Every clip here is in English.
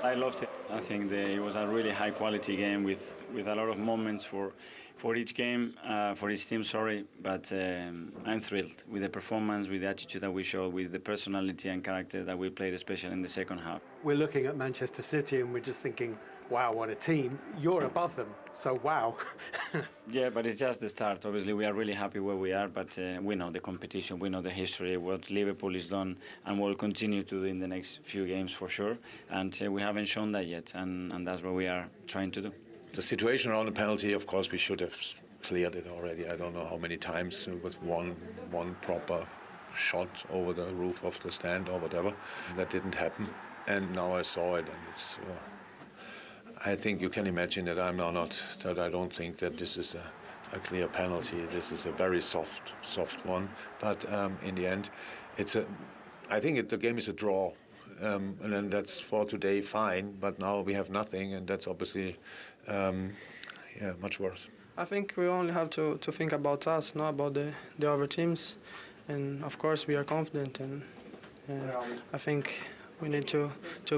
I loved it. I think it was a really high-quality game with a lot of moments for each game, for each team. Sorry, but I'm thrilled with the performance, with the attitude that we showed, with the personality and character that we played, especially in the second half. We're looking at Manchester City and we're just thinking, wow, what a team. You're above them, so wow. Yeah, but it's just the start. Obviously, we are really happy where we are, but we know the competition, we know the history, what Liverpool has done, and will continue to do in the next few games for sure. And we haven't shown that yet, and that's what we are trying to do. The situation around the penalty, of course, we should have cleared it already. I don't know how many times with one proper shot over the roof of the stand or whatever. That didn't happen, and now I saw it, and it's. I think you can imagine that I don't think that this is a clear penalty. This is a very soft one. But in the end, I think the game is a draw. And then that's for today fine, but now we have nothing, and that's obviously much worse. I think we only have to think about us, not about the other teams. And of course we are confident, and I think we need to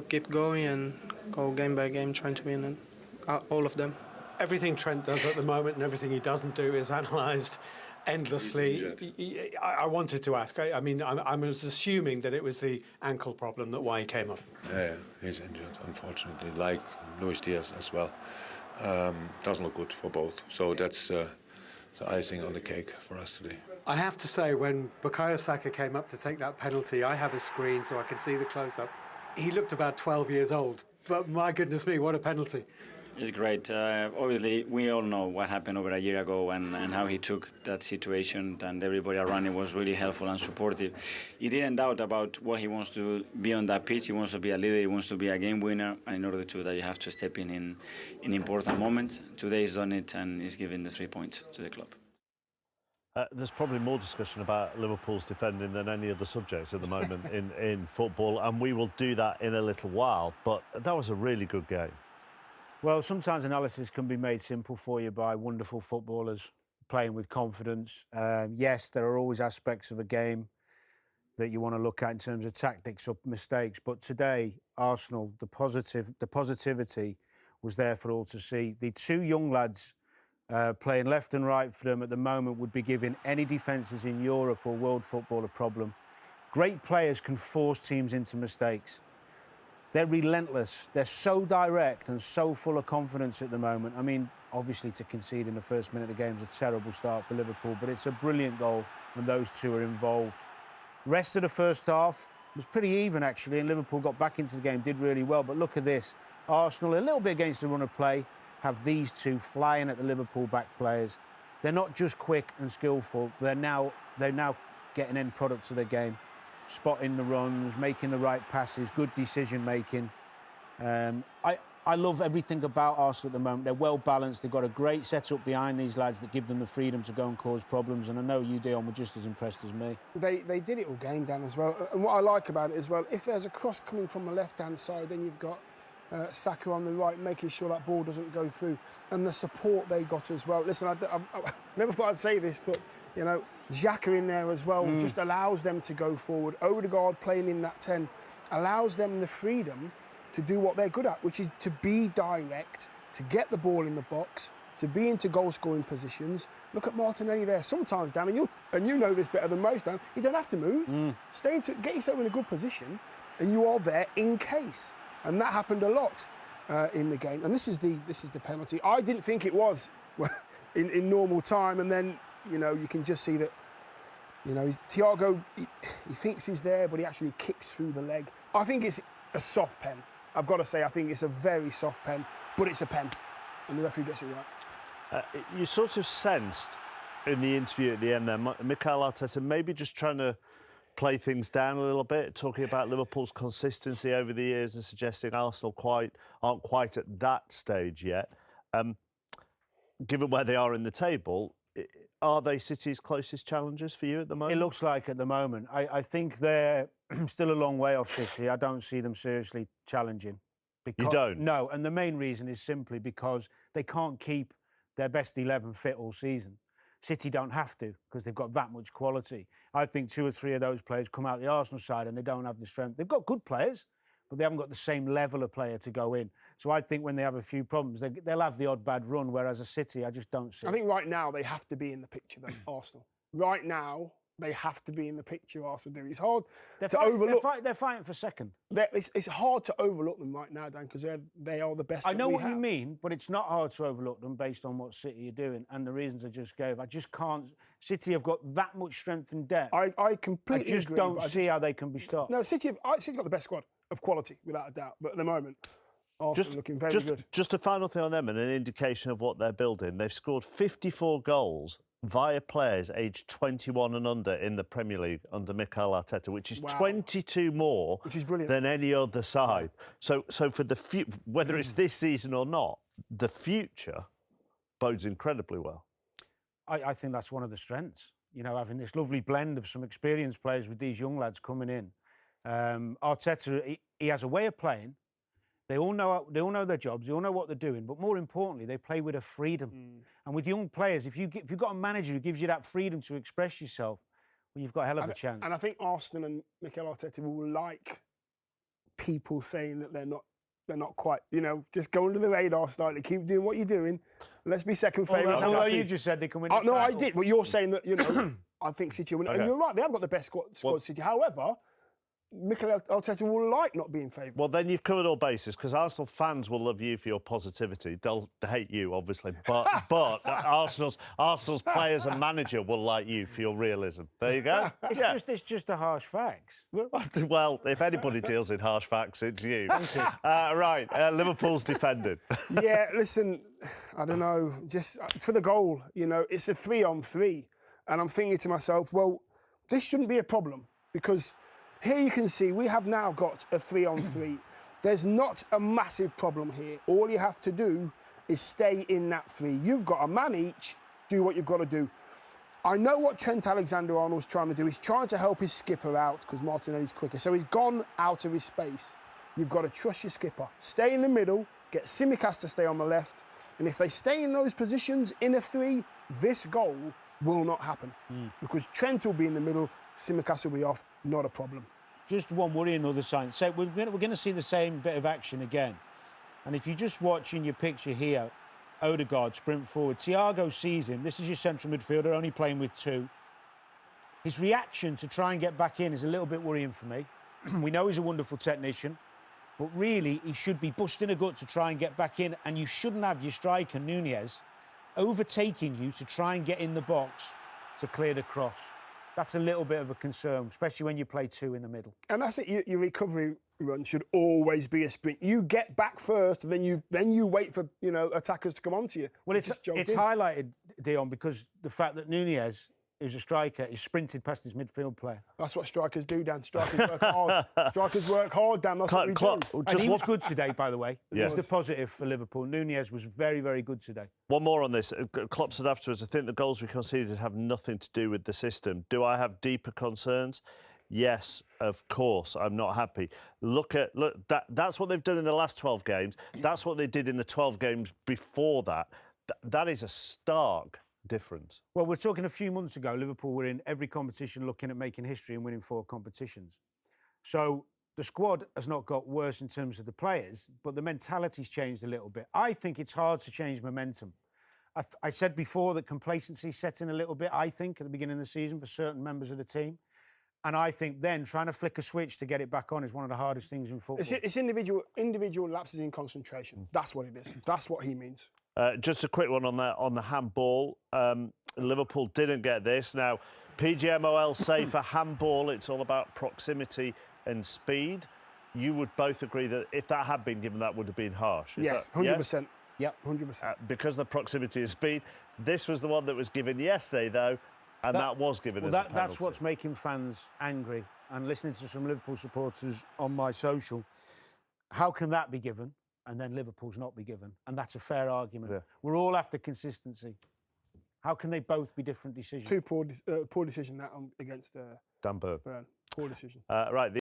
keep going and go game by game, trying to win all of them. Everything Trent does at the moment and everything he doesn't do is analysed endlessly. I wanted to ask, I mean, I was assuming that it was the ankle problem why he came off. Yeah, he's injured, unfortunately, like Luis Diaz as well. Doesn't look good for both. So that's the icing on the cake for us today. I have to say, when Bukayo Saka came up to take that penalty, I have a screen so I can see the close-up. He looked about 12 years old, but my goodness me, what a penalty. It's great. Obviously, we all know what happened over a year ago and how he took that situation, and everybody around him was really helpful and supportive. He didn't doubt about what he wants to be on that pitch. He wants to be a leader. He wants to be a game winner. And in order to do that, you have to step in important moments. Today he's done it, and he's given the 3 points to the club. There's probably more discussion about Liverpool's defending than any other subjects at the moment in football, and we will do that in a little while. But that was a really good game. Well, sometimes analysis can be made simple for you by wonderful footballers playing with confidence. Yes, there are always aspects of a game that you want to look at in terms of tactics or mistakes. But today, Arsenal, the positivity was there for all to see. The two young lads playing left and right for them at the moment would be giving any defences in Europe or world football a problem. Great players can force teams into mistakes. They're relentless. They're so direct and so full of confidence at the moment. I mean, obviously to concede in the first minute of the game is a terrible start for Liverpool, but it's a brilliant goal and those two are involved. The rest of the first half was pretty even, actually, and Liverpool got back into the game, did really well. But look at this. Arsenal, a little bit against the run of play, have these two flying at the Liverpool back players. They're not just quick and skillful. They're now getting end products of their game. Spotting the runs, making the right passes, good decision-making. I love everything about Arsenal at the moment. They're well-balanced. They've got a great setup behind these lads that give them the freedom to go and cause problems. And I know you, Dion, were just as impressed as me. They did it all game, Dan, as well. And what I like about it as well, if there's a cross coming from the left-hand side, then you've got Saka on the right, making sure that ball doesn't go through, and the support they got as well. Listen, I never thought I'd say this, but, you know, Xhaka in there as well just allows them to go forward. Odegaard playing in that 10 allows them the freedom to do what they're good at, which is to be direct, to get the ball in the box, to be into goal-scoring positions. Look at Martinelli there. Sometimes, Dan, and you know this better than most, Dan, you don't have to move. Get yourself in a good position, and you are there in case. And that happened a lot in the game. And this is the penalty. I didn't think it was in normal time. And then, you know, you can just see that, you know, Thiago, he thinks he's there, but he actually kicks through the leg. I think it's a soft pen. I've got to say, I think it's a very soft pen, but it's a pen. And the referee gets it right. You sort of sensed in the interview at the end there, Mikel Arteta maybe just trying to play things down a little bit, talking about Liverpool's consistency over the years and suggesting Arsenal aren't quite at that stage yet. Given where they are in the table, are they City's closest challengers for you at the moment? It looks like at the moment. I think they're still a long way off City. I don't see them seriously challenging. You don't? No, and the main reason is simply because they can't keep their best 11 fit all season. City don't have to because they've got that much quality. I think 2 or 3 of those players come out the Arsenal side and they don't have the strength. They've got good players, but they haven't got the same level of player to go in. So I think when they have a few problems, they'll have the odd bad run, whereas a City, I just don't see. I think right now they have to be in the picture, though, Arsenal. Right now, they have to be in the picture, Arsenal do. It's hard to overlook. They're fighting for second. It's hard to overlook them right now, Dan, because they are the best. I know what you mean, but it's not hard to overlook them based on what City are doing and the reasons I just gave. I just can't. City have got that much strength and depth. I completely I just agree, don't see how they can be stopped. No, City's got the best squad of quality, without a doubt. But at the moment, Arsenal looking very good. Just a final thing on them and an indication of what they're building. They've scored 54 goals via players aged 21 and under in the Premier League under Mikel Arteta, which is 22 more than any other side. So for the whether it's this season or not, the future bodes incredibly well. I think that's one of the strengths, you know, having this lovely blend of some experienced players with these young lads coming in. Arteta, he has a way of playing. They all know their jobs. They all know what they're doing. But more importantly, they play with a freedom. And with young players, if you've got a manager who gives you that freedom to express yourself, well, you've got a hell of a chance. And I think Arsenal and Mikel Arteta will like people saying that they're not quite, you know, just go under the radar slightly. Keep doing what you're doing. Let's be second favourites. Although you just said they can win. No, I did. But you're saying that, you know, I think City will win. Okay. And you're right. They have got the best squad, City. However, Mikel Arteta will like not being favoured. Well, then you've covered all bases, because Arsenal fans will love you for your positivity. They'll hate you, obviously, but Arsenal's players and manager will like you for your realism. There you go. It's just the harsh facts. Well, if anybody deals in harsh facts, it's you. Right, Liverpool's defending. Yeah, listen, I don't know, just for the goal, you know, it's a 3-on-3, and I'm thinking to myself, well, this shouldn't be a problem, because here you can see we have now got a 3-on-3. There's not a massive problem here. All you have to do is stay in that 3. You've got a man each, do what you've got to do. I know what Trent Alexander-Arnold's trying to do. He's trying to help his skipper out because Martinelli's quicker. So he's gone out of his space. You've got to trust your skipper. Stay in the middle, get Tsimikas to stay on the left. And if they stay in those positions in a 3, this goal will not happen. Because Trent will be in the middle, Tsimikas will be off, not a problem. Just one worrying other sign. So we're going to see the same bit of action again. And if you just watch in your picture here, Odegaard sprint forward. Thiago sees him. This is your central midfielder, only playing with 2. His reaction to try and get back in is a little bit worrying for me. We know he's a wonderful technician, but really he should be busting a gut to try and get back in, and you shouldn't have your striker, Nunez, overtaking you to try and get in the box to clear the cross. That's a little bit of a concern, especially when you play 2 in the middle. And that's it. Your recovery run should always be a sprint. You get back first, and then you wait for, you know, attackers to come onto you. Well, it's highlighted, Dion, because the fact that Nunez, who's a striker, is sprinted past his midfield player. That's what strikers do, Dan. Strikers work hard. Strikers work hard, Dan. That's what we do. And he was good today, by the way. Yes. It's the positive for Liverpool. Nunez was very, very good today. One more on this. Klopp said afterwards, I think the goals we conceded have nothing to do with the system. Do I have deeper concerns? Yes, of course. I'm not happy. Look, that's what they've done in the last 12 games. That's what they did in the 12 games before that. That is a stark difference. Well, we're talking a few months ago, Liverpool were in every competition looking at making history and winning 4 competitions. So the squad has not got worse in terms of the players, but the mentality's changed a little bit. I think it's hard to change momentum. I said before that complacency set in a little bit, I think, at the beginning of the season for certain members of the team. And I think then trying to flick a switch to get it back on is one of the hardest things in football. It's individual lapses in concentration. That's what it is. That's what he means. Just a quick one on the handball. Liverpool didn't get this. Now, PGMOL say for handball, it's all about proximity and speed. You would both agree that if that had been given, that would have been harsh. Yes, 100%. Yep, 100%. Because of the proximity and speed. This was the one that was given yesterday, though, and that was given as a penalty. That's what's making fans angry. And listening to some Liverpool supporters on my social, how can that be given and then Liverpool's not be given? And that's a fair argument. Yeah. We're all after consistency. How can they both be different decisions? 2 poor decision that against Dan Burn. Poor decision. Right.